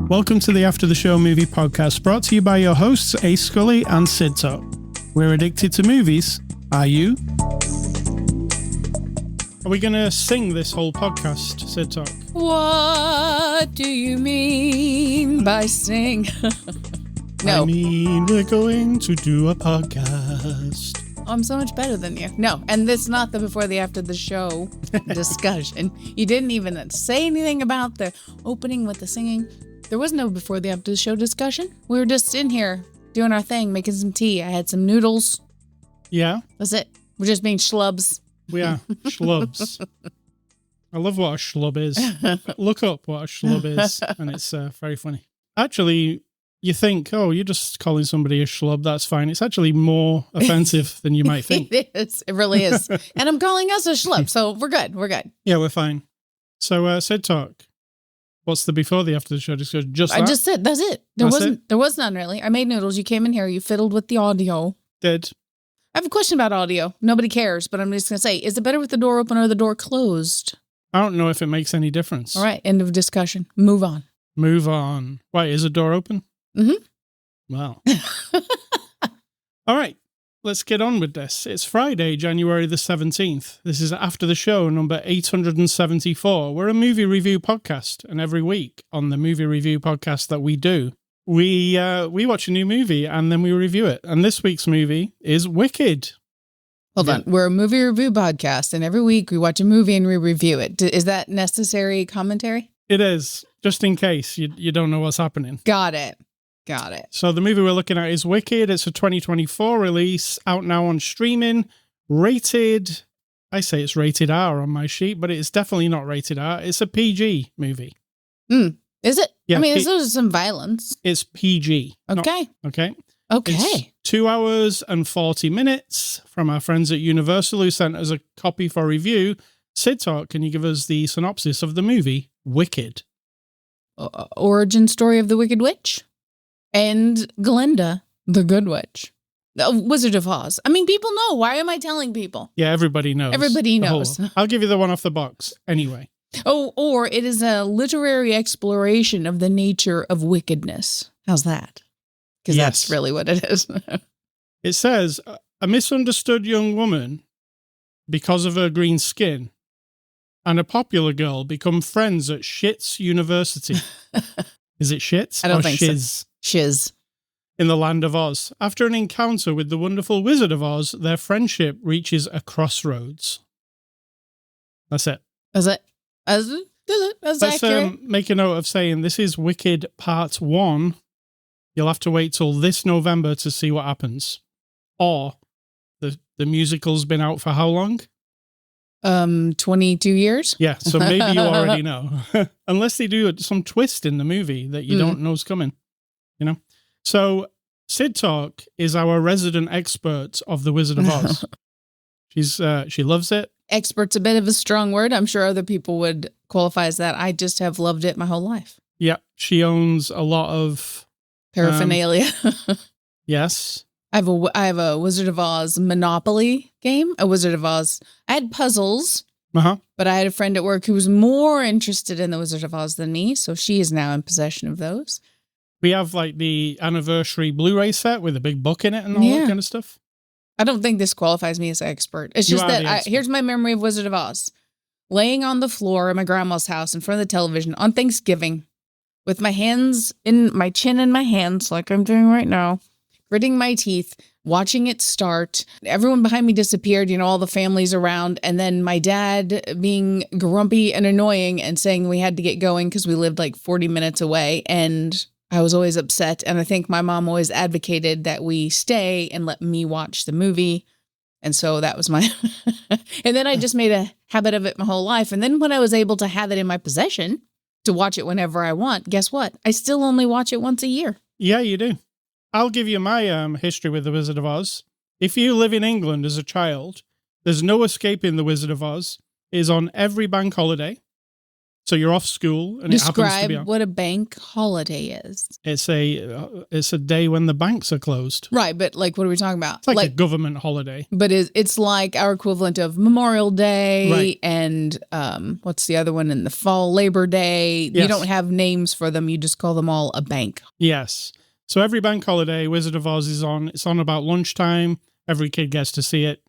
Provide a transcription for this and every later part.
Welcome to the After the Show movie podcast, brought to you by your hosts, Ace Scully and Sid Talk. We're addicted to movies. Are you? Are we going to sing this whole podcast, Sid Talk? What do you mean by sing? No. I mean, we're going to do a podcast. I'm so much better than you. No, and this is not the before the after the show discussion. You didn't even say anything about the opening with the singing. There was no before the after the show discussion. We were just in here doing our thing, making some tea. I had some noodles. Yeah? That's it. We're just being schlubs. We are. Schlubs. I love what a schlub is. Look up what a schlub is, and it's very funny. Actually, you think, oh, you're just calling somebody a schlub, that's fine. It's actually more offensive than you might think. It is. It really is. And I'm calling us a schlub, so we're good. We're good. Yeah, we're fine. So, Sid Talk. What's the before the after the show discussion? I just said, that's it. There was none really. I made noodles. You came in here. You fiddled with the audio. Did. I have a question about audio. Nobody cares, but I'm just going to say, is it better with the door open or the door closed? I don't know if it makes any difference. All right. End of discussion. Move on. Move on. Wait, is the door open? Mm-hmm. Well. All right. Let's get on with this. It's Friday, January the 17th. This is After the Show, number 874. We're a movie review podcast, and every week on the movie review podcast that we do, we watch a new movie and then we review it. And this week's movie is Wicked. Hold on. We're a movie review podcast, and every week we watch a movie and we review it. Is that necessary commentary? It is, just in case you don't know what's happening. Got it. So the movie we're looking at is Wicked. It's a 2024 release, out now on streaming, rated, I say it's rated R on my sheet, but it's definitely not rated R. It's a PG movie. Is it? Yeah, I mean, there's some violence. It's PG. Okay. Okay. Okay. It's 2 hours and 40 minutes from our friends at Universal who sent us a copy for review. Sid Talk, can you give us the synopsis of the movie Wicked? Origin story of the Wicked Witch? And Glinda, the Good Witch. The Wizard of Oz. I mean, people know. Why am I telling people? Yeah, everybody knows. Everybody knows. I'll give you the one off the box anyway. Oh, or it is a literary exploration of the nature of wickedness. How's that? Because that's really what it is. It says, a misunderstood young woman, because of her green skin, and a popular girl become friends at Shits University. Is it Shits? I don't think Shiz? so. Shiz. In the land of Oz. After an encounter with the wonderful Wizard of Oz, their friendship reaches a crossroads. That's it. Is it? That's accurate. Make a note of saying this is Wicked Part 1. You'll have to wait till this November to see what happens. Or the musical's been out for how long? 22 years? Yeah, so maybe you already know. Unless they do some twist in the movie that you don't know's coming. You know? So Sid Talk is our resident expert of The Wizard of Oz. She loves it. Expert's a bit of a strong word. I'm sure other people would qualify as that. I just have loved it my whole life. Yeah, she owns a lot of paraphernalia. Yes. I have a Wizard of Oz Monopoly game, a Wizard of Oz. I had puzzles, but I had a friend at work who was more interested in the Wizard of Oz than me, so she is now in possession of those. We have like the anniversary Blu-ray set with a big book in it and all that kind of stuff. I don't think this qualifies me as an expert. It's just that here's my memory of Wizard of Oz. Laying on the floor at my grandma's house in front of the television on Thanksgiving with my hands in my chin in my hands like I'm doing right now, gritting my teeth, watching it start. Everyone behind me disappeared, all the families around. And then my dad being grumpy and annoying and saying we had to get going because we lived like 40 minutes away. And I was always upset. And I think my mom always advocated that we stay and let me watch the movie. And so that was my... And then I just made a habit of it my whole life. And then when I was able to have it in my possession to watch it whenever I want, guess what? I still only watch it once a year. Yeah, you do. I'll give you my history with The Wizard of Oz. If you live in England as a child, there's no escaping The Wizard of Oz. It is on every bank holiday. So you're off school, and it happens to be Describe what a bank holiday is. It's a day when the banks are closed. Right, but like, what are we talking about? It's like a government holiday. But it's like our equivalent of Memorial Day, right. And what's the other one in the fall? Labor Day. Yes. You don't have names for them. You just call them all a bank. Yes. So every bank holiday, Wizard of Oz is on. It's on about lunchtime. Every kid gets to see it.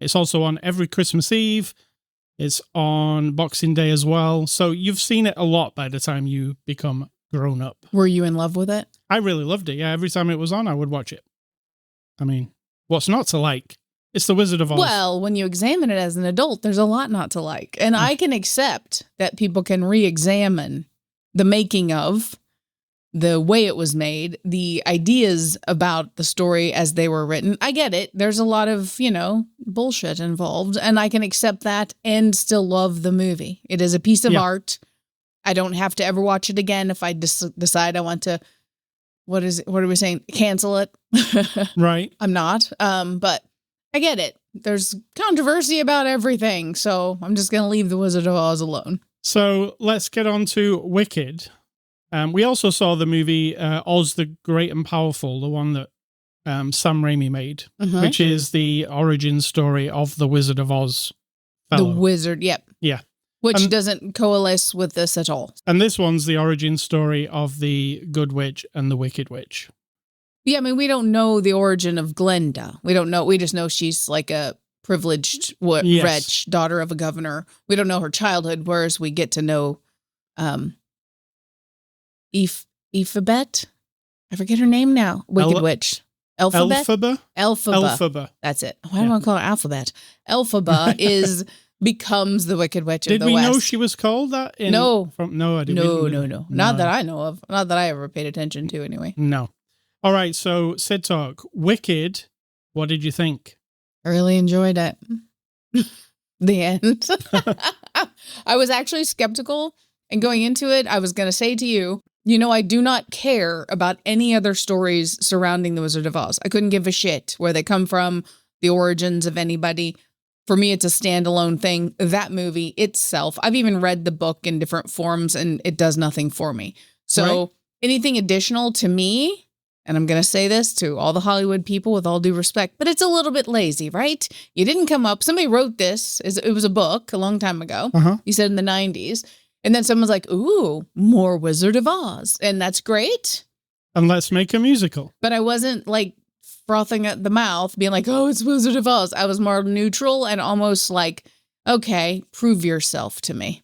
It's also on every Christmas Eve. It's on Boxing Day as well. So you've seen it a lot by the time you become grown up. Were you in love with it? I really loved it. Yeah, every time it was on, I would watch it. I mean, what's not to like? It's the Wizard of Oz. Well, when you examine it as an adult, there's a lot not to like. And I can accept that people can re-examine the making of, the way it was made, the ideas about the story as they were written. I get it. There's a lot of, bullshit involved, and I can accept that and still love the movie. It is a piece of art. I don't have to ever watch it again if I decide I want to, what are we saying? Cancel it. Right. I'm not. But I get it. There's controversy about everything, so I'm just going to leave The Wizard of Oz alone. So let's get on to Wicked. We also saw the movie Oz the Great and Powerful, the one that Sam Raimi made, which is the origin story of the Wizard of Oz fellow. The wizard, yep. Yeah. Which doesn't coalesce with this at all. And this one's the origin story of the Good Witch and the Wicked Witch. Yeah, I mean, we don't know the origin of Glenda. We don't know. We just know she's like a privileged wretch, daughter of a governor. We don't know her childhood, whereas we get to know Ephebet? I forget her name now. Wicked Witch. Elphaba? Elphaba. That's it. Why do I want to call her Alphabet? Elphaba becomes the Wicked Witch of the West. Did we know she was called that? No. No, I didn't. No. Not that I know of. Not that I ever paid attention to, anyway. No. All right, so Sid Talk. Wicked, what did you think? I really enjoyed it. The end. I was actually skeptical, and going into it, I was going to say to you, I do not care about any other stories surrounding The Wizard of Oz. I couldn't give a shit where they come from, the origins of anybody. For me, it's a standalone thing. That movie itself, I've even read the book in different forms, and it does nothing for me. So anything additional to me, and I'm going to say this to all the Hollywood people with all due respect, but it's a little bit lazy, right? You didn't come up. Somebody wrote this. It was a book a long time ago. You said in the 90s. And then someone's like, ooh, more Wizard of Oz. And that's great. And let's make a musical. But I wasn't like frothing at the mouth, being like, oh, it's Wizard of Oz. I was more neutral and almost like, okay, prove yourself to me.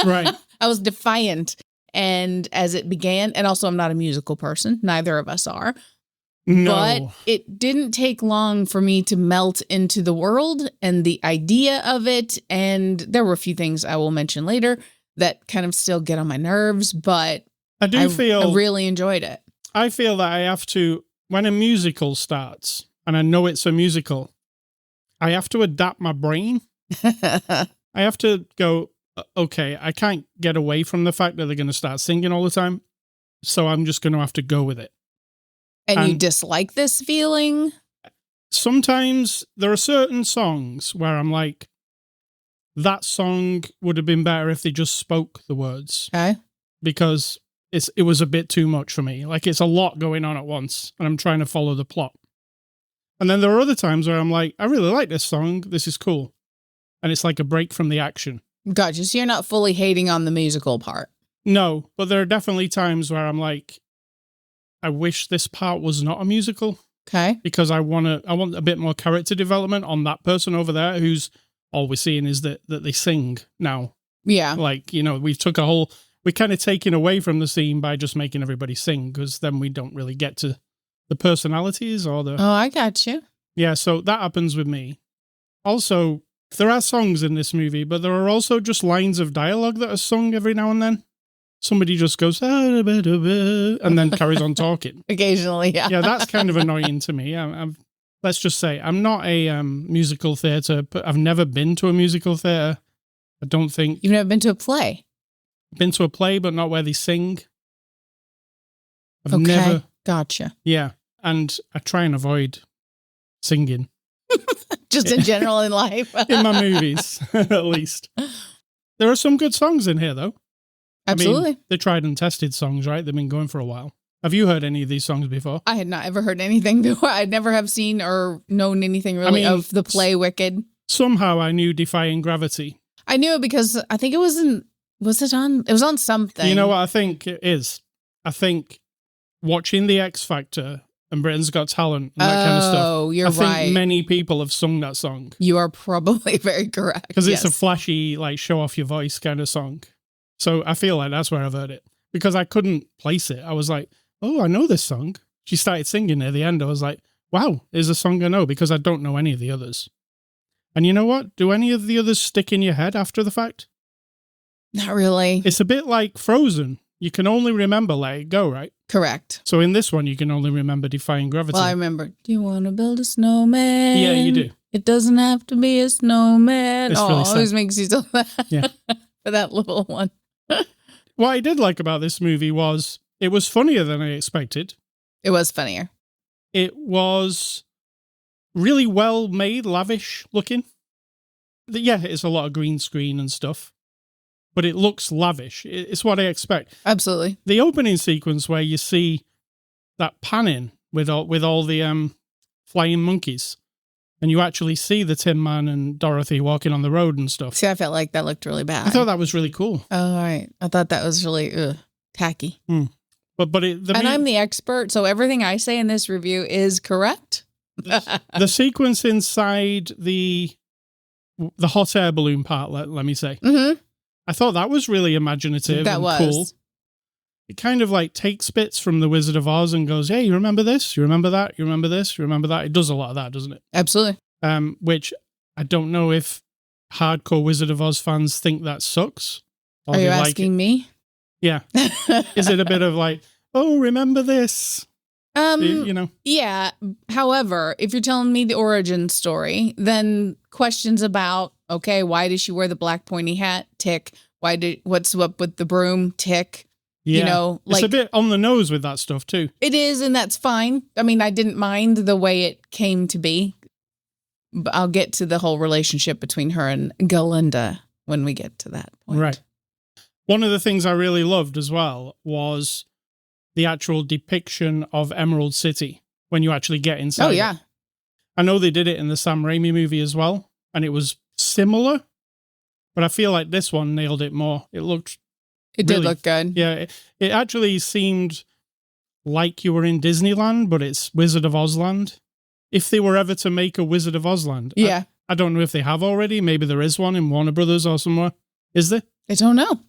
Right. I was defiant. And as it began, and also I'm not a musical person. Neither of us are. No. But it didn't take long for me to melt into the world and the idea of it. And there were a few things I will mention later that kind of still get on my nerves, but I really enjoyed it. I feel that I have to, when a musical starts, and I know it's a musical, I have to adapt my brain. I have to go, okay, I can't get away from the fact that they're going to start singing all the time, so I'm just going to have to go with it. And you dislike this feeling? Sometimes there are certain songs where I'm like, that song would have been better if they just spoke the words. Okay. Because it was a bit too much for me. Like, it's a lot going on at once, and I'm trying to follow the plot. And then there are other times where I'm like, I really like this song. This is cool. And it's like a break from the action. Gotcha. So you're not fully hating on the musical part. No, but there are definitely times where I'm like, I wish this part was not a musical. Okay. Because I want a bit more character development on that person over there who's all we're seeing is that they sing now. Yeah. Like, we're kind of taking away from the scene by just making everybody sing, because then we don't really get to the personalities or the... Oh, I got you. Yeah, so that happens with me. Also, there are songs in this movie, but there are also just lines of dialogue that are sung every now and then. Somebody just goes, and then carries on talking. Occasionally, yeah. Yeah, that's kind of annoying to me. Let's just say, I'm not a musical theatre, but I've never been to a musical theatre. I don't think... You've never been to a play? Been to a play, but not where they sing. I've never... Gotcha. Yeah, and I try and avoid singing. Just in general in life? In my movies, at least. There are some good songs in here, though. Absolutely. I mean, they're tried and tested songs, right? They've been going for a while. Have you heard any of these songs before? I had not ever heard anything before. I'd never have seen or known anything really of the play Wicked. Somehow I knew Defying Gravity. I knew it because I think it was on something. You know what I think it is? I think watching The X Factor and Britain's Got Talent and that kind of stuff. Oh, you're right. I think many people have sung that song. You are probably very correct. Because it's a flashy, like, show off your voice kind of song. So I feel like that's where I've heard it. Because I couldn't place it. I was like, oh, I know this song. She started singing near the end. I was like, wow, there's a song I know, because I don't know any of the others. And you know what? Do any of the others stick in your head after the fact? Not really. It's a bit like Frozen. You can only remember Let It Go, right? Correct. So in this one, you can only remember Defying Gravity. Well, I remember, do you want to build a snowman? Yeah, you do. It doesn't have to be a snowman. It's really always makes you so bad yeah. for that little one. What I did like about this movie was it was funnier than I expected. It was funnier. It was really well made, lavish looking. Yeah, it's a lot of green screen and stuff, but it looks lavish. It's what I expect. Absolutely. The opening sequence where you see that panning with all the flying monkeys, and you actually see the Tin Man and Dorothy walking on the road and stuff. See, I felt like that looked really bad. I thought that was really cool. Oh, all right. I thought that was really tacky. And I'm the expert, so everything I say in this review is correct. The sequence inside the hot air balloon part, let me say. Mm-hmm. I thought that was really imaginative and cool. It kind of like takes bits from The Wizard of Oz and goes, hey, you remember this? You remember that? You remember this? You remember that? It does a lot of that, doesn't it? Absolutely. Which I don't know if hardcore Wizard of Oz fans think that sucks. Are you asking me? Yeah. Is it a bit of like, oh, remember this? You know? Yeah. However, if you're telling me the origin story, then questions about, okay, why did she wear the black pointy hat? Tick. What's up with the broom? Tick. Yeah. You know, it's a bit on the nose with that stuff too. It is, and that's fine. I mean, I didn't mind the way it came to be. But I'll get to the whole relationship between her and Galinda when we get to that point. Right. One of the things I really loved as well was the actual depiction of Emerald City when you actually get inside. Oh, yeah. I know they did it in the Sam Raimi movie as well, and it was similar, but I feel like this one nailed it more. It did look good. Yeah, it actually seemed like you were in Disneyland, but it's Wizard of Oz land. If they were ever to make a Wizard of Oz land. Yeah. I don't know if they have already. Maybe there is one in Warner Brothers or somewhere. Is there? I don't know.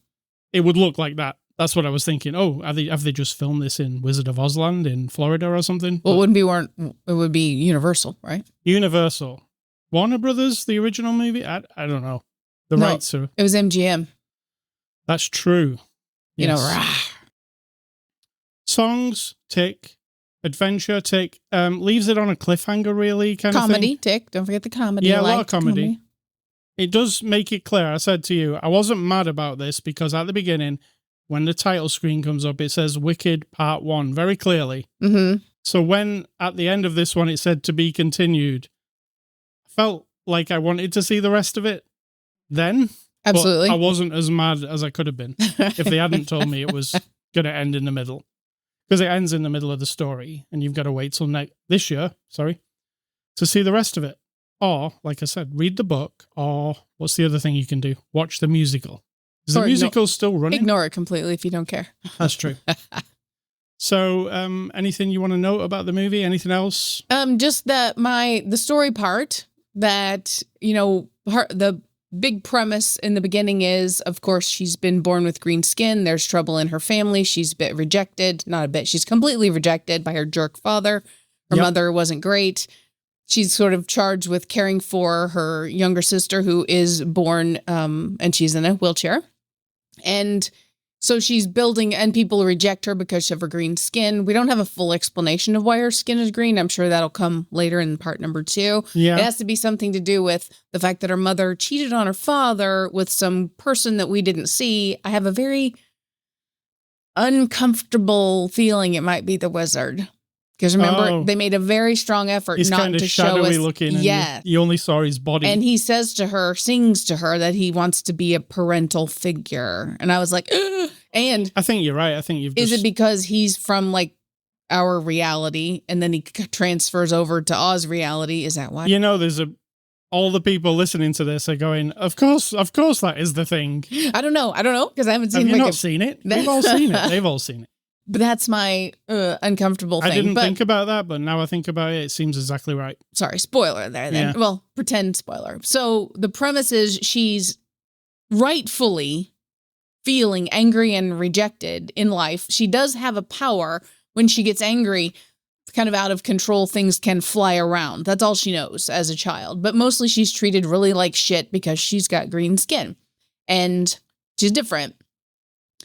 It would look like that. That's what I was thinking. Oh, have they just filmed this in Wizard of Oz land in Florida or something? Well, it would be Universal, right? Universal. Warner Brothers, the original movie? I don't know. The rights are... It was MGM. That's true. You know, rah. Songs, tick. Adventure, tick. Leaves it on a cliffhanger, really, kind of thing. Comedy, tick. Don't forget the comedy. Yeah, a lot of comedy. It does make it clear. I said to you, I wasn't mad about this because at the beginning, when the title screen comes up, it says Wicked Part 1 very clearly. Mm-hmm. So when at the end of this one, it said to be continued, I felt like I wanted to see the rest of it then. Absolutely. But I wasn't as mad as I could have been if they hadn't told me it was going to end in the middle. Because it ends in the middle of the story, and you've got to wait till this year, to see the rest of it. Or, like I said, read the book, or what's the other thing you can do? Watch the musical. Is the musical still running? Ignore it completely if you don't care. That's true. So, anything you want to note about the movie? Anything else? Just that the story part that, you know, the big premise in the beginning is, of course, she's been born with green skin. There's trouble in her family. She's a bit rejected. Not a bit. She's completely rejected by her jerk father. Her mother wasn't great. She's sort of charged with caring for her younger sister who is born, and she's in a wheelchair. And so she's building, and people reject her because of her green skin. We don't have a full explanation of why her skin is green. I'm sure that'll come later in part number 2. Yeah. It has to be something to do with the fact that her mother cheated on her father with some person that we didn't see. I have a very uncomfortable feeling it might be the wizard. Because remember, they made a very strong effort not to show us. Looking, yeah, you only saw his body, and he sings to her that he wants to be a parental figure. And I was like, ugh. And I think you're right. I think you've is it because he's from like our reality and then he transfers over to Oz reality? Is that why? You know, all the people listening to this are going, of course that is the thing. I don't know because I haven't seen. Have you not seen it? We've all seen it. They've all seen it. But that's my uncomfortable thing. I didn't think about that, but now I think about it, it seems exactly right. Sorry, spoiler there then. Yeah. Well, pretend spoiler. So the premise is she's rightfully feeling angry and rejected in life. She does have a power when she gets angry, kind of out of control, things can fly around. That's all she knows as a child. But mostly she's treated really like shit because she's got green skin and she's different.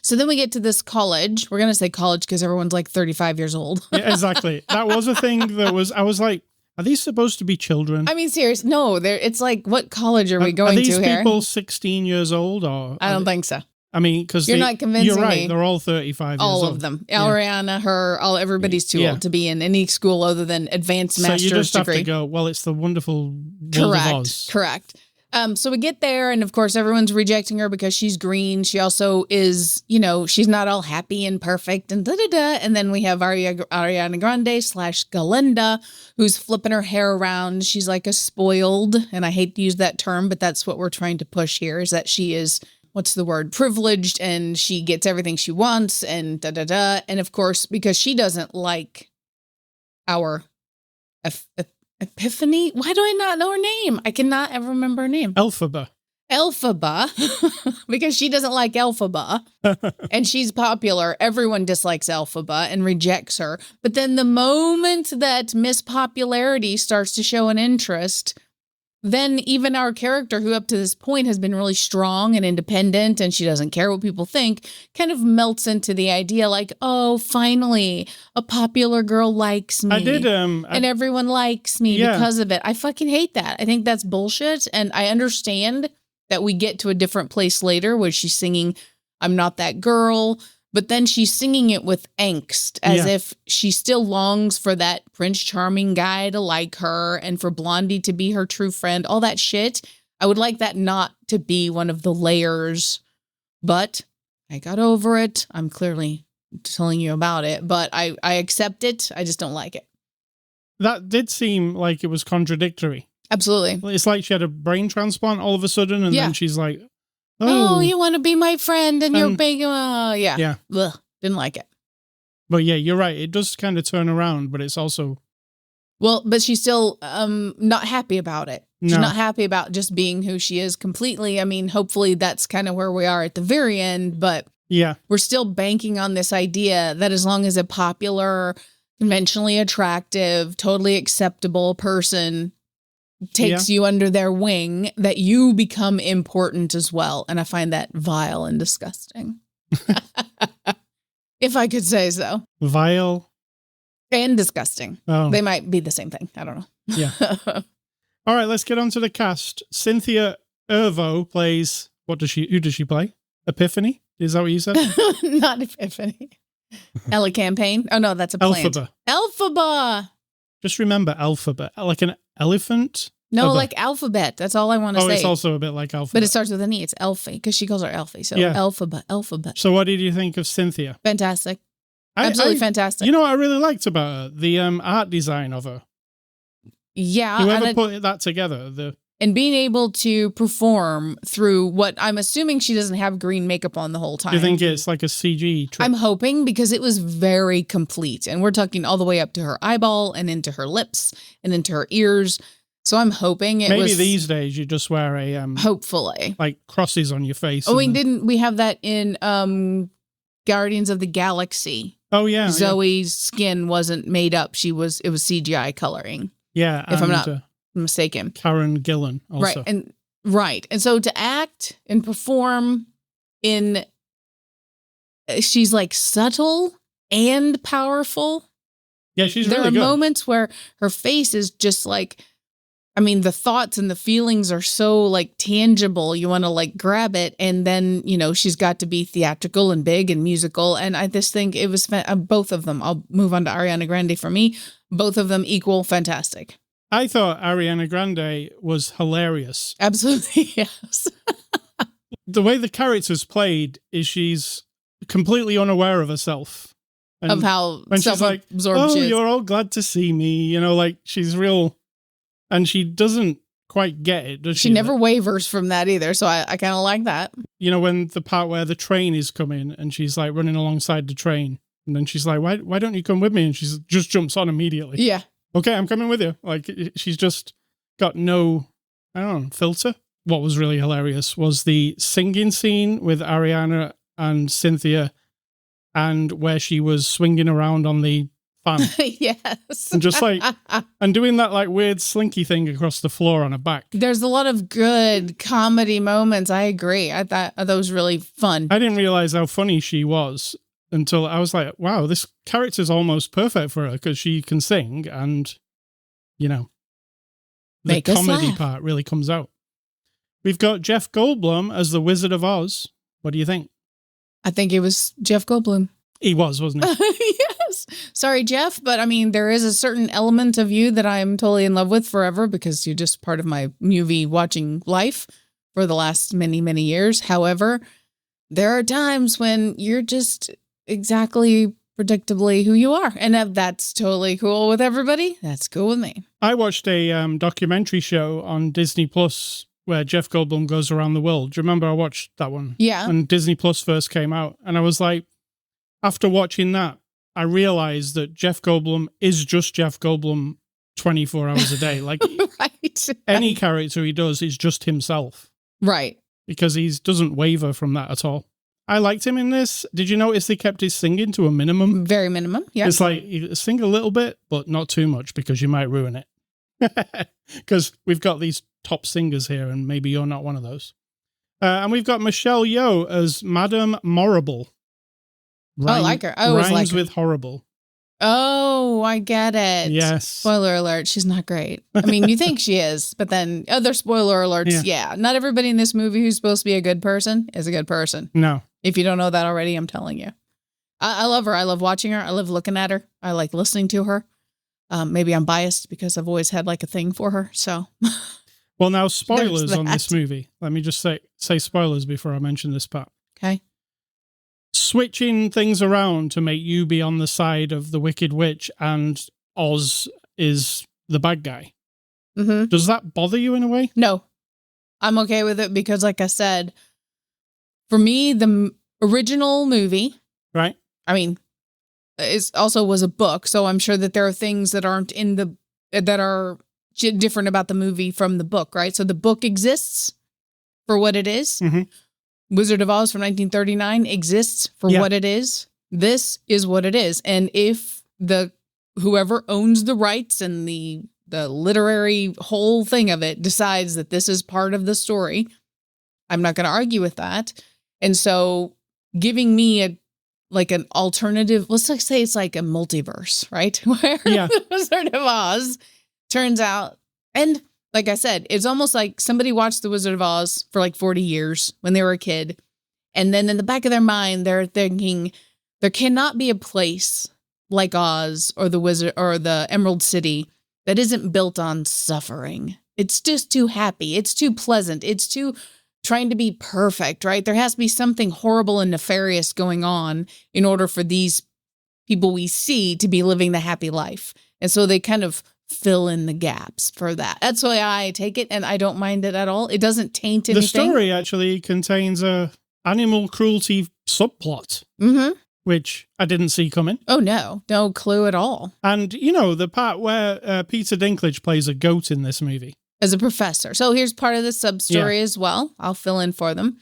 So then we get to this college. We're going to say college because everyone's like 35 years old. Yeah, exactly. That was a thing I was like, are these supposed to be children? I mean, serious. No, it's like, what college are we going to here? Are these people 16 years old? Or I don't think so. I mean, because you're not convincing me. You're right. They're all 35 years old. All of them. Yeah. Ariana, her, everybody's too old to be in any school other than advanced master's degree. So you just have to go, well, it's the wonderful world of Oz. Correct. So we get there, and of course, everyone's rejecting her because she's green. She also is, she's not all happy and perfect and da-da-da. And then we have Ariana Grande / Galinda, who's flipping her hair around. She's like a spoiled, and I hate to use that term, but that's what we're trying to push here, is that she is, what's the word, privileged, and she gets everything she wants, and da-da-da. And of course, because she doesn't like our Epiphany? Why do I not know her name? I cannot ever remember her name. Elphaba, because she doesn't like Elphaba, and she's popular. Everyone dislikes Elphaba and rejects her. But then the moment that Miss Popularity starts to show an interest, then even our character, who up to this point has been really strong and independent and she doesn't care what people think, kind of melts into the idea like, oh, finally, a popular girl likes me. And everyone likes me because of it. I fucking hate that. I think that's bullshit. And I understand that we get to a different place later where she's singing, I'm Not That Girl. But then she's singing it with angst, as if she still longs for that Prince Charming guy to like her and for Blondie to be her true friend, all that shit. I would like that not to be one of the layers, but I got over it. I'm clearly telling you about it, but I accept it. I just don't like it. That did seem like it was contradictory. Absolutely. It's like she had a brain transplant all of a sudden, and then she's like, oh, you want to be my friend and you're big. Yeah. Ugh, didn't like it. But yeah, you're right. It does kind of turn around, but it's also. Well, but she's still not happy about it. She's not happy about just being who she is completely. I mean, hopefully that's kind of where we are at the very end, but we're still banking on this idea that as long as a popular, conventionally attractive, totally acceptable person takes you under their wing, that you become important as well. And I find that vile and disgusting. If I could say so. Vile and disgusting. Oh. They might be the same thing. I don't know. Yeah. All right, let's get on to the cast. Cynthia Erivo plays, who does she play? Epiphany? Is that what you said? Not Epiphany. Ella Campaign? Oh no, that's a plant. Elphaba. Just remember Elphaba, like an elephant. No, like alphabet. That's all I want to say. Oh, it's also a bit like alphabet. But it starts with an E. It's Elfie, because she calls her Elfie. So alphabet. So what did you think of Cynthia? Fantastic. Absolutely fantastic. You know what I really liked about her? The art design of her. Yeah. Whoever put that together. And being able to perform through what I'm assuming she doesn't have green makeup on the whole time. Do you think it's like a CG trick? I'm hoping, because it was very complete. And we're talking all the way up to her eyeball and into her lips and into her ears. So I'm hoping it was... Maybe these days you just wear a... hopefully. Like crosses on your face. Oh, we have that in Guardians of the Galaxy. Oh, yeah. Zoe's skin wasn't made up. It was CGI coloring. Yeah. If I'm not mistaken. Karen Gillan also. Right. And so to act and perform in... She's like subtle and powerful. Yeah, she's really good. There are moments where her face is just like... I mean, the thoughts and the feelings are so like tangible. You want to like grab it. And then, she's got to be theatrical and big and musical. And I just think it was both of them. I'll move on to Ariana Grande for me. Both of them equal fantastic. I thought Ariana Grande was hilarious. Absolutely, yes. The way the character's played is she's completely unaware of herself. And of how when she's like, oh, you're all glad to see me, like she's real, and she doesn't quite get it, does she? She never wavers from that either, so I kind of like that. When the part where the train is coming and she's like running alongside the train, and then she's like, why don't you come with me? And she just jumps on immediately. Yeah. Okay, I'm coming with you. Like, she's just got no, I don't know, filter. What was really hilarious was the singing scene with Ariana and Cynthia, and where she was swinging around on the fan. Yes. And just like, and doing that like weird slinky thing across the floor on her back. There's a lot of good comedy moments. I agree. I thought that was really fun. I didn't realize how funny she was until I was like, wow, this character's almost perfect for her because she can sing and, the comedy part really comes out. We've got Jeff Goldblum as the Wizard of Oz. What do you think? I think it was Jeff Goldblum. He was, wasn't he? Yes. Sorry, Jeff, but I mean, there is a certain element of you that I'm totally in love with forever because you're just part of my movie watching life for the last many, many years. However, there are times when you're just exactly predictably who you are. And if that's totally cool with everybody, that's cool with me. I watched a documentary show on Disney Plus where Jeff Goldblum goes around the world. Do you remember I watched that one? Yeah. When Disney Plus first came out. And I was like, after watching that, I realized that Jeff Goldblum is just Jeff Goldblum 24 hours a day. Like, right. Any character he does is just himself. Right. Because he doesn't waver from that at all. I liked him in this. Did you notice they kept his singing to a minimum? Very minimum, yeah. It's like, you sing a little bit, but not too much because you might ruin it. Because we've got these top singers here, and maybe you're not one of those. And we've got Michelle Yeoh as Madame Morrible. I like her. I always like her. With horrible. Oh, I get it. Yes. Spoiler alert, she's not great. I mean, you think she is, but then other spoiler alerts, yeah. Not everybody in this movie who's supposed to be a good person is a good person. No. If you don't know that already, I'm telling you. I love her. I love watching her. I love looking at her. I like listening to her. Maybe I'm biased because I've always had like a thing for her. So, well, now spoilers on this movie. Let me just say spoilers before I mention this part. Okay. Switching things around to make you be on the side of the Wicked Witch and Oz is the bad guy. Mm-hmm. Does that bother you in a way? No, I'm okay with it because, like I said, for me, the original movie, right? I mean, it also was a book, so I'm sure that there are things that aren't that are different about the movie from the book, right? So the book exists for what it is. Mm-hmm. Wizard of Oz from 1939 exists for what it is. This is what it is. And if whoever owns the rights and the literary whole thing of it decides that this is part of the story, I'm not going to argue with that. And so giving me an alternative, let's say it's like a multiverse, right? Where the Wizard of Oz turns out, and like I said, it's almost like somebody watched The Wizard of Oz for like 40 years when they were a kid. And then in the back of their mind, they're thinking there cannot be a place like Oz or the Wizard or the Emerald City that isn't built on suffering. It's just too happy. It's too pleasant. It's too trying to be perfect, right? There has to be something horrible and nefarious going on in order for these people we see to be living the happy life. And so they kind of fill in the gaps for that. That's why I take it, and I don't mind it at all. It doesn't taint anything. The story actually contains a animal cruelty subplot, which I didn't see coming. Oh, no clue at all. And, the part where Peter Dinklage plays a goat in this movie. As a professor. So here's part of the sub-story as well. I'll fill in for them.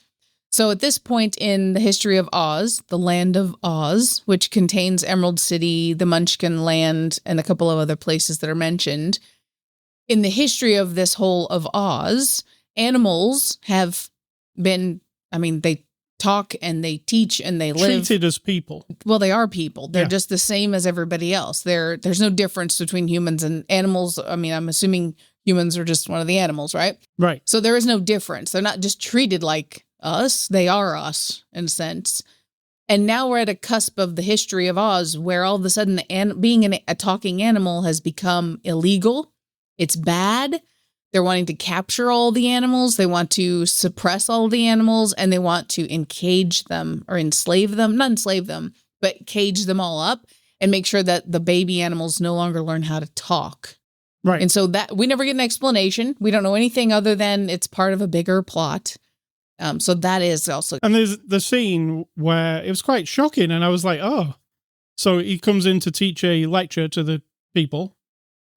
So at this point in the history of Oz, the land of Oz, which contains Emerald City, the Munchkin Land, and a couple of other places that are mentioned, in the history of this whole of Oz, animals have been, they talk and they teach and they live. Treated as people. Well, they are people. They're just the same as everybody else. There's no difference between humans and animals. I'm assuming humans are just one of the animals, right? Right. So there is no difference. They're not just treated like us. They are us in a sense. And now we're at a cusp of the history of Oz where all of a sudden being a talking animal has become illegal. It's bad. They're wanting to capture all the animals. They want to suppress all the animals, and they want to encage them or enslave them, not enslave them, but cage them all up and make sure that the baby animals no longer learn how to talk. Right. And so that we never get an explanation. We don't know anything other than it's part of a bigger plot. So that is also. And there's the scene where it was quite shocking, and I was like, oh. So he comes in to teach a lecture to the people,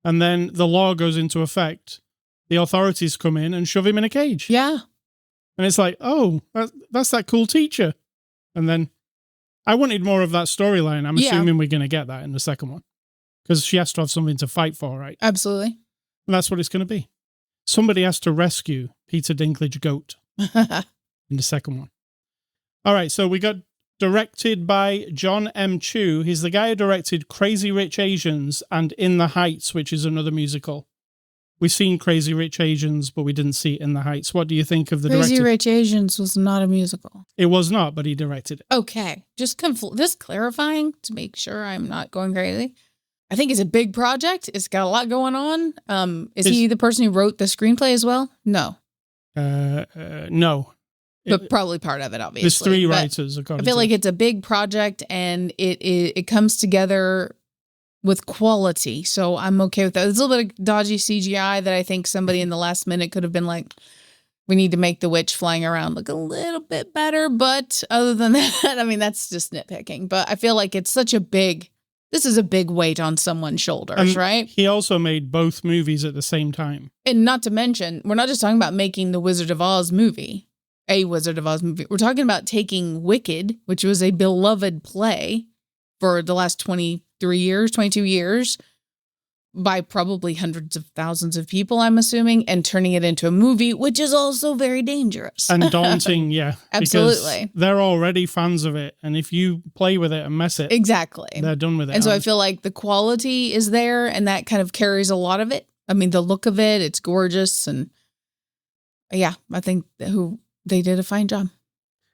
and then the law goes into effect. The authorities come in and shove him in a cage. Yeah. And it's like, oh, that's that cool teacher. And then I wanted more of that storyline. I'm assuming we're going to get that in the second one. Because she has to have something to fight for, right? Absolutely. And that's what it's going to be. Somebody has to rescue Peter Dinklage Goat in the second one. All right, so we got directed by John M. Chu. He's the guy who directed Crazy Rich Asians and In the Heights, which is another musical. We've seen Crazy Rich Asians, but we didn't see In the Heights. What do you think of the director? Crazy Rich Asians was not a musical. It was not, but he directed it. Okay. Just clarifying to make sure I'm not going crazy. I think it's a big project. It's got a lot going on. Is he the person who wrote the screenplay as well? No. No. But probably part of it, obviously. There's three writers. I feel like it's a big project, and it comes together with quality, so I'm okay with that. There's a little bit of dodgy CGI that I think somebody in the last minute could have been like, we need to make the witch flying around look a little bit better, but other than that, I mean, that's just nitpicking. But I feel like it's this is a big weight on someone's shoulders, right? He also made both movies at the same time. And not to mention, we're not just talking about making the Wizard of Oz movie, a Wizard of Oz movie. We're talking about taking Wicked, which was a beloved play for the last 22 years, by probably hundreds of thousands of people, I'm assuming, and turning it into a movie, which is also very dangerous. And daunting, yeah. Absolutely. They're already fans of it, and if you play with it and mess it, exactly, they're done with it. And so I feel like the quality is there, and that kind of carries a lot of it. I mean, the look of it, it's gorgeous, and yeah, I think they did a fine job.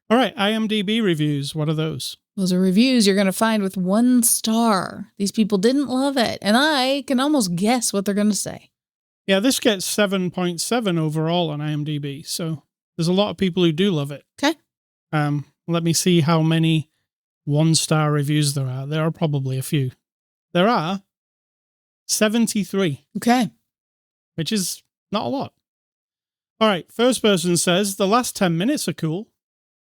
All right, IMDb reviews, what are those? Those are reviews you're going to find with 1 star. These people didn't love it, and I can almost guess what they're going to say. Yeah, this gets 7.7 overall on IMDb, so there's a lot of people who do love it. Okay. Let me see how many 1-star reviews there are. There are probably a few. There are 73. Okay. Which is not a lot. All right, first person says, the last 10 minutes are cool,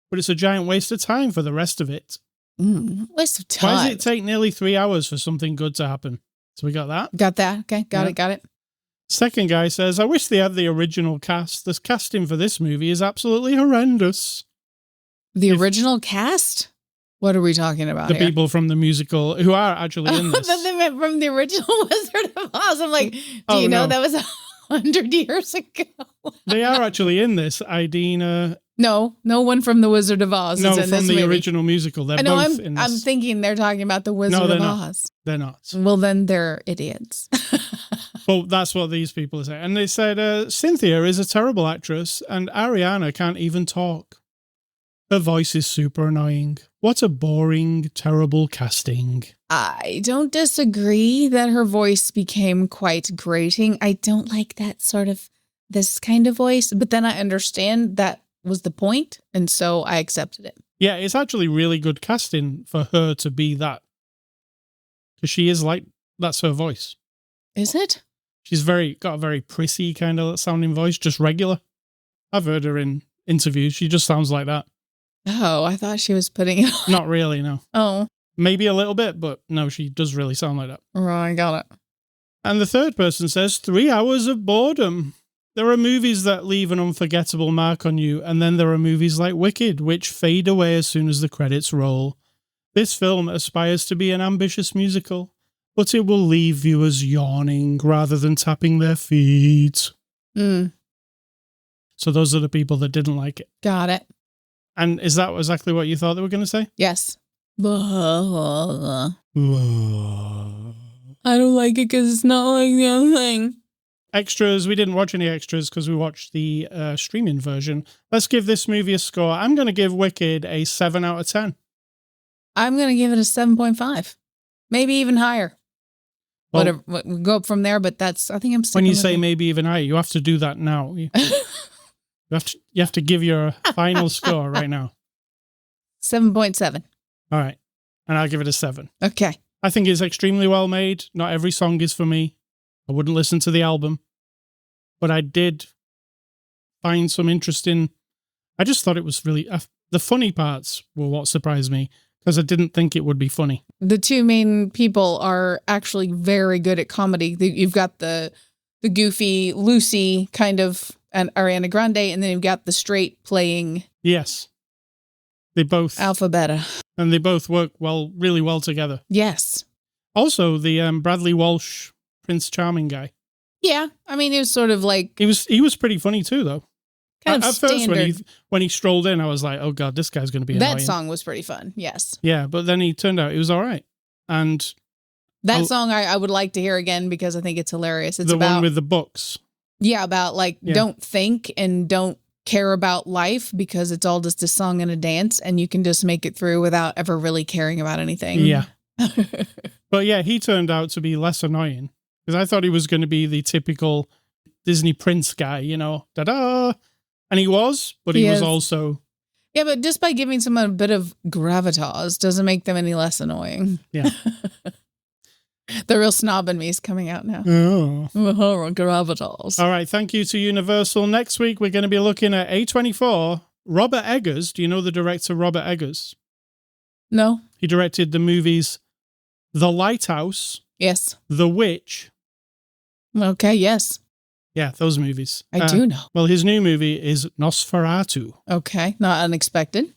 but it's a giant waste of time for the rest of it. Waste of time. Why does it take nearly 3 hours for something good to happen? So we got that. Got that. Okay. Got it. Second guy says, I wish they had the original cast. The casting for this movie is absolutely horrendous. The original cast? What are we talking about The here? people from the musical who are actually in this. They meant from the original Wizard of Oz. I'm like, do you know that was 100 years ago? They are actually in this. Idina. No one from the Wizard of Oz. No, is in from this the movie. original musical. They're both in this. I'm thinking they're talking about the Wizard of Oz. They're not. Well, then they're idiots. Well, that's what these people are saying. And they said, Cynthia is a terrible actress and Ariana can't even talk. Her voice is super annoying. What a boring, terrible casting. I don't disagree that her voice became quite grating. I don't like this kind of voice, but then I understand that was the point, and so I accepted it. Yeah, it's actually really good casting for her to be that. Because she is that's her voice. Is it? She's got a very prissy kind of sounding voice, just regular. I've heard her in interviews. She just sounds like that. Oh, I thought she was putting it on. Not really, no. Oh. Maybe a little bit, but no, she does really sound like that. Right, got it. And the third person says, 3 hours of boredom. There are movies that leave an unforgettable mark on you, and then there are movies like Wicked, which fade away as soon as the credits roll. This film aspires to be an ambitious musical, but it will leave viewers yawning rather than tapping their feet. So those are the people that didn't like it. Got it. And is that exactly what you thought they were going to say? Yes. I don't like it because it's not like the other thing. Extras. We didn't watch any extras because we watched the streaming version. Let's give this movie a score. I'm going to give Wicked a 7 out of 10. I'm going to give it a 7.5. Maybe even higher. whatever, we'll go up from there. But I think I'm sticking when you with say it. Maybe even higher, you have to do that now. You have to give your final score right now. 7.7. All right. And I'll give it a 7. Okay. I think it's extremely well made. Not every song is for me. I wouldn't listen to the album. But I did find some interesting... I just thought it was really... the funny parts were what surprised me, because I didn't think it would be funny. The two main people are actually very good at comedy. You've got the goofy Lucy kind of, and Ariana Grande, and then you've got the straight playing... Yes. They both... Alpha Beta. And they both work really well together. Yes. Also, the Bradley Walsh, Prince Charming guy. Yeah. I mean, it was sort of like... He was pretty funny too, though. Kind of at standard. First, when he strolled in, I was like, oh God, this guy's going to be annoying. That song was pretty fun, yes. Yeah, but then he turned out it was all right. And... That song I would like to hear again because I think it's hilarious. It's the about... one with the books. Yeah, about don't think and don't care about life because it's all just a song and a dance and you can just make it through without ever really caring about anything. Yeah. But yeah, he turned out to be less annoying because I thought he was going to be the typical Disney prince guy, da-da. And he was, but he was also... Yeah, but just by giving someone a bit of gravitas doesn't make them any less annoying. Yeah. The real snob in me is coming out now. Oh. Gravitas. All right, thank you to Universal. Next week, we're going to be looking at A24. Robert Eggers. Do you know the director Robert Eggers? No. He directed the movies The Lighthouse. Yes. The Witch. Okay, yes. Yeah, those movies. I do know. Well, his new movie is Nosferatu. Okay, not unexpected.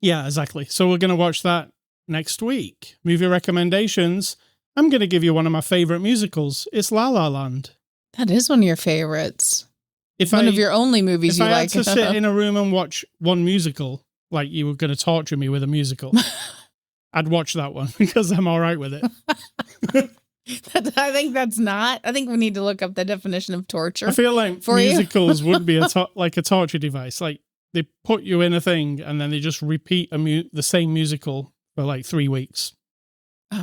Yeah, exactly. So we're going to watch that next week. Movie recommendations. I'm going to give you one of my favorite musicals. It's La La Land. That is one of your favorites. One of your only movies you like. If I had to sit in a room and watch one musical, like you were going to torture me with a musical, I'd watch that one because I'm all right with it. I think that's not. I think we need to look up the definition of torture. I feel like musicals would be like a torture device. Like they put you in a thing and then they just repeat the same musical for like 3 weeks.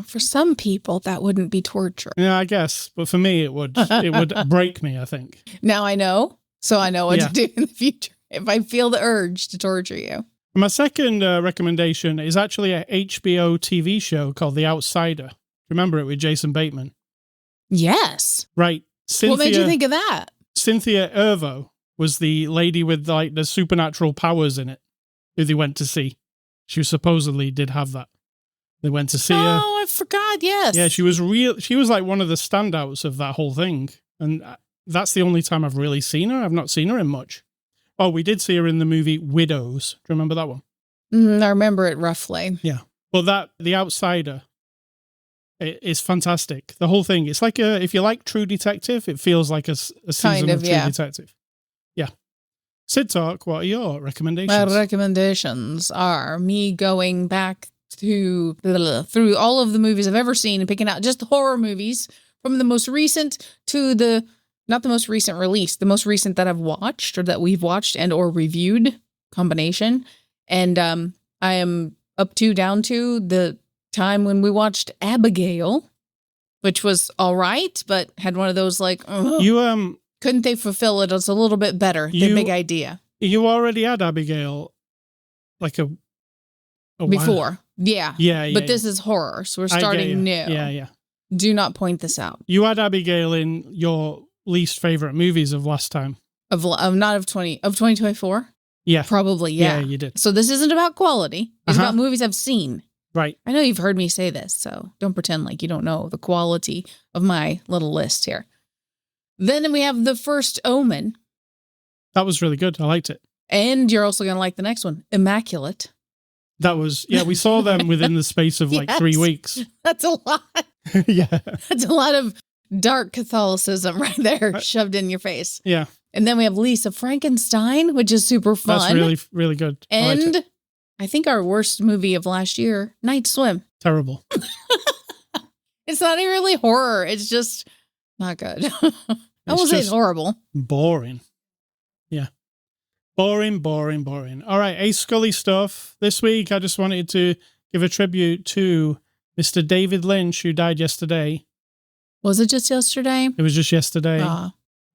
For some people, that wouldn't be torture. Yeah, I guess. But for me, it would. It would break me, I think. Now I know. So I know what to do in the future if I feel the urge to torture you. My second recommendation is actually a HBO TV show called The Outsider. Remember it with Jason Bateman? Yes. Right. What made you think of that? Cynthia Erivo was the lady with like the supernatural powers in it who they went to see. She supposedly did have that. They went to see her. Oh, I forgot. Yes. Yeah, she was like one of the standouts of that whole thing. And that's the only time I've really seen her. I've not seen her in much. Oh, we did see her in the movie Widows. Do you remember that one? I remember it roughly. Yeah. But The Outsider is fantastic. The whole thing. It's like if you like True Detective, it feels like a season of True Detective. Yeah. Sid Talk, what are your recommendations? My recommendations are me going back through all of the movies I've ever seen and picking out just horror movies from the most recent to not the most recent release, the most recent that I've watched or that we've watched and or reviewed combination. And I am down to the time when we watched Abigail, which was all right, but had one of those like, couldn't they fulfill it? It's a little bit better. The big idea. You already had Abigail like a before. While. Yeah. But this is horror, so we're starting new. Yeah. Do not point this out. You had Abigail in your least favorite movies of last time. Of 2024? Yeah. Probably, yeah. Yeah, you did. So this isn't about quality. It's about movies I've seen. Right. I know you've heard me say this, so don't pretend like you don't know the quality of my little list here. Then we have The First Omen. That was really good. I liked it. And you're also going to like the next one, Immaculate. That was, we saw them within the space of like 3 weeks. That's a lot. Yeah. That's a lot of dark Catholicism right there shoved in your face. Yeah. And then we have Lisa Frankenstein, which is super fun. That's really, really good. And I think our worst movie of last year, Night Swim. Terrible. It's not even really horror. It's just not good. I won't say it's horrible. Boring. Yeah. Boring. All right, Ace Scully stuff. This week, I just wanted to give a tribute to Mr. David Lynch, who died yesterday. Was it just yesterday? It was just yesterday.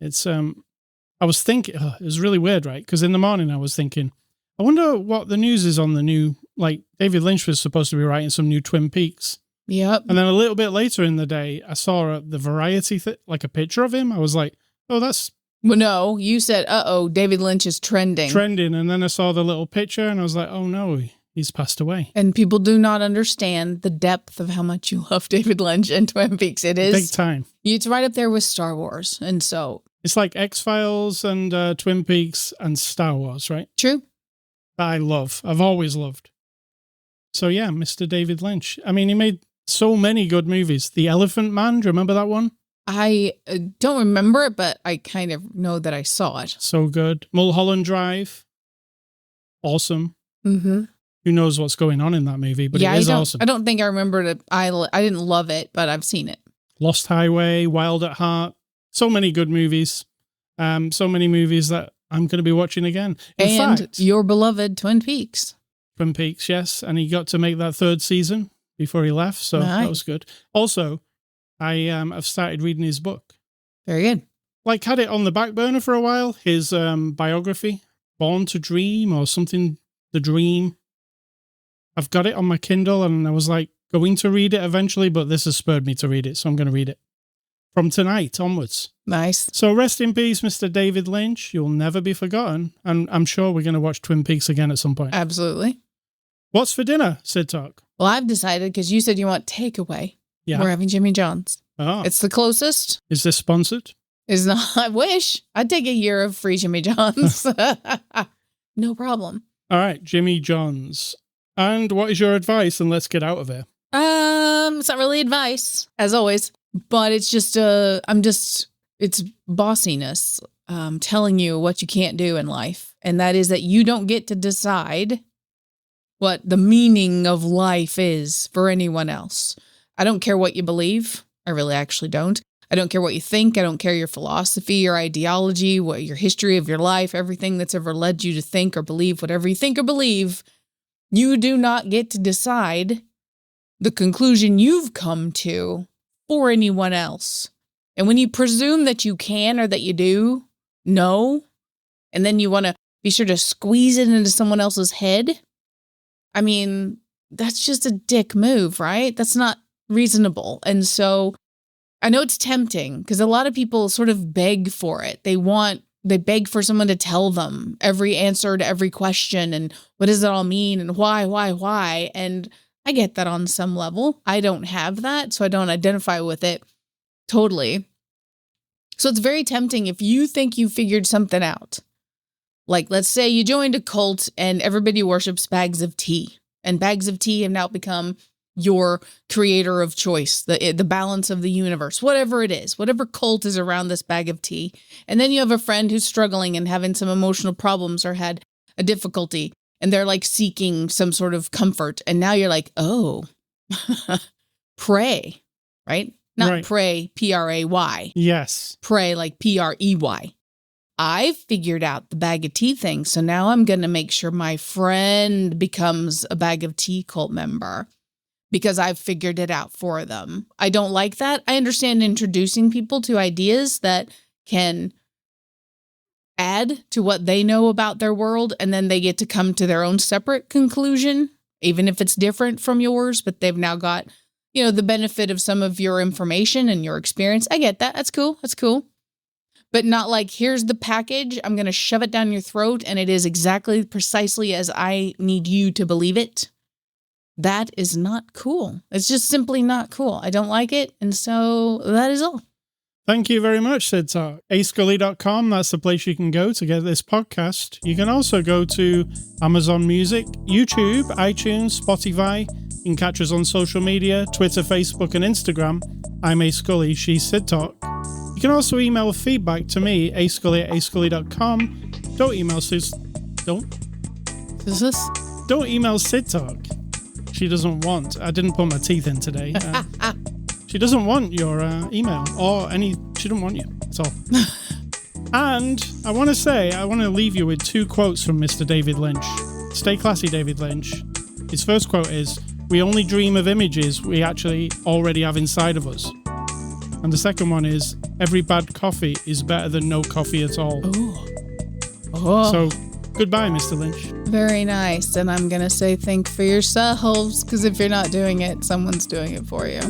It's I was thinking, it was really weird, right? Because in the morning I was thinking, I wonder what the news is on the new, like David Lynch was supposed to be writing some new Twin Peaks. Yep. And then a little bit later in the day, I saw the Variety, like a picture of him. I was like, oh, that's... Well, no, you said, David Lynch is trending. Trending. And then I saw the little picture and I was like, oh no, he's passed away. And people do not understand the depth of how much you love David Lynch and Twin Peaks. It is... Big time. It's right up there with Star Wars. And so... It's like X-Files and Twin Peaks and Star Wars, right? True. That I love. I've always loved. So yeah, Mr. David Lynch. I mean, he made so many good movies. The Elephant Man, do you remember that one? I don't remember it, but I kind of know that I saw it. So good. Mulholland Drive. Awesome. Mm-hmm. Who knows what's going on in that movie, but it is awesome. I don't think I remembered it. I didn't love it, but I've seen it. Lost Highway, Wild at Heart. So many good movies. So many movies that I'm going to be watching again. In fact, your beloved Twin Peaks. Twin Peaks, yes. And he got to make that third season before he left, so that was good. Also, I've started reading his book. Very good. Like, had it on the back burner for a while, his biography, Born to Dream or something, The Dream. I've got it on my Kindle and I was like going to read it eventually, but this has spurred me to read it, so I'm going to read it. From tonight onwards. Nice. So rest in peace, Mr. David Lynch. You'll never be forgotten. And I'm sure we're going to watch Twin Peaks again at some point. Absolutely. What's for dinner, Sid Talk? Well, I've decided, because you said you want takeaway. Yeah. We're having Jimmy John's. Oh. It's the closest. Is this sponsored? It's not. I wish. I'd take a year of free Jimmy John's. No problem. All right, Jimmy John's. And what is your advice? And let's get out of here. It's not really advice, as always. But it's just, it's bossiness, telling you what you can't do in life. And that is that you don't get to decide what the meaning of life is for anyone else. I don't care what you believe. I really actually don't. I don't care what you think. I don't care your philosophy, your ideology, what your history of your life, everything that's ever led you to think or believe, whatever you think or believe. You do not get to decide the conclusion you've come to for anyone else. And when you presume that you can or that you do know, and then you want to be sure to squeeze it into someone else's head, I mean, that's just a dick move, right? That's not reasonable. And so I know it's tempting because a lot of people sort of beg for it. They beg for someone to tell them every answer to every question and what does it all mean and why? And I get that on some level. I don't have that, so I don't identify with it totally. So it's very tempting if you think you figured something out. Like, let's say you joined a cult and everybody worships bags of tea. And bags of tea have now become your creator of choice, the balance of the universe, whatever it is, whatever cult is around this bag of tea. And then you have a friend who's struggling and having some emotional problems or had a difficulty. And they're like seeking some sort of comfort. And now you're like, oh, pray, right? Not right. Pray, P-R-A-Y. Yes. Pray like P-R-E-Y. I've figured out the bag of tea thing. So now I'm going to make sure my friend becomes a bag of tea cult member because I've figured it out for them. I don't like that. I understand introducing people to ideas that can add to what they know about their world, and then they get to come to their own separate conclusion, even if it's different from yours, but they've now got, the benefit of some of your information and your experience. I get that. That's cool. But not like, here's the package, I'm going to shove it down your throat, and it is exactly precisely as I need you to believe it. That is not cool. It's just simply not cool. I don't like it, and so that is all. Thank you very much, Sid Talk. ascully.com, that's the place you can go to get this podcast. You can also go to Amazon Music, YouTube, iTunes, Spotify. You can catch us on social media, Twitter, Facebook, and Instagram. I'm A Scully, she's Sid Talk. You can also email feedback to me, ascully@ascully.com. Don't email Don't email Sid Talk. She doesn't want. I didn't put my teeth in today. She doesn't want your email or any. She doesn't want you. That's all. And I want to leave you with two quotes from Mr. David Lynch. Stay classy, David Lynch. His first quote is, "We only dream of images we actually already have inside of us." And the second one is, every bad coffee is better than no coffee at all. Oh. So, goodbye, Mr. Lynch. Very nice. And I'm going to say think for yourselves, because if you're not doing it, someone's doing it for you.